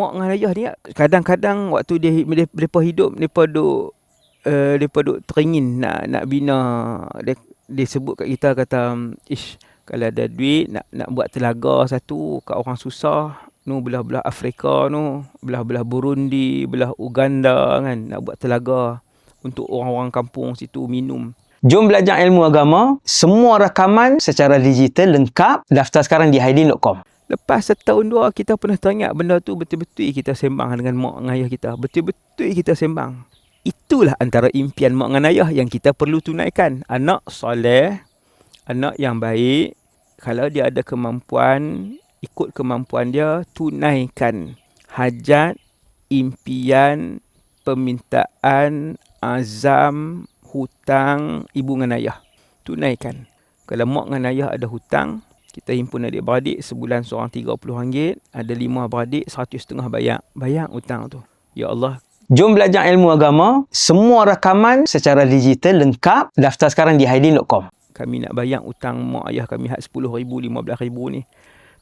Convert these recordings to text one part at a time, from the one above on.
mak dengan ayah ni kadang-kadang waktu mereka hidup, mereka duk teringin nak bina. Dia sebut kat kita, kata, kalau ada duit nak buat telaga satu kat orang susah, belah-belah Afrika, belah-belah Burundi, belah Uganda kan, nak buat telaga untuk orang-orang kampung situ minum. Jom belajar ilmu agama, semua rakaman secara digital lengkap. Daftar sekarang di haidin.com. Lepas setahun dua, kita pernah teringat benda tu betul-betul kita sembang dengan mak dengan ayah kita. Betul-betul kita sembang. Itulah antara impian mak dengan ayah yang kita perlu tunaikan. Anak soleh, anak yang baik, kalau dia ada kemampuan, ikut kemampuan dia, tunaikan hajat, impian, permintaan, azam, hutang ibu dengan ayah. Tunaikan. Kalau mak dengan ayah ada hutang, kita himpun adik-beradik, sebulan seorang RM30, ada 5 beradik, RM100.5 bayar. Bayar hutang tu. Ya Allah. Jom belajar ilmu agama, semua rakaman secara digital lengkap. Daftar sekarang di haidin.com. Kami nak bayar hutang mak ayah kami RM10,000, RM15,000 ni.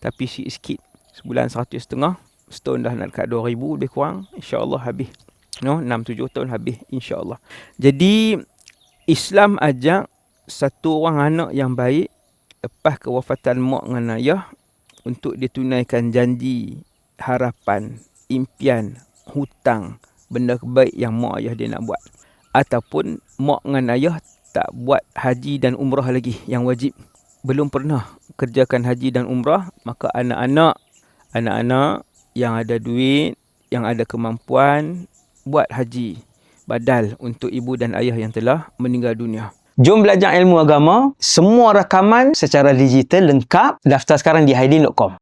Tapi sikit-sikit. Sebulan RM100.5, setahun dah nak dekat RM2,000 lebih kurang. InsyaAllah habis. 6-7 tahun habis, insyaAllah. Jadi, Islam ajak satu orang anak yang baik, lepas kewafatan mak dengan ayah, untuk ditunaikan janji, harapan, impian, hutang, benda baik yang mak ayah dia nak buat. Ataupun mak dengan ayah tak buat haji dan umrah lagi yang wajib. Belum pernah kerjakan haji dan umrah, maka anak-anak yang ada duit, yang ada kemampuan, buat haji badal untuk ibu dan ayah yang telah meninggal dunia. Jom belajar ilmu agama, semua rakaman secara digital lengkap. Daftar sekarang di haidin.com.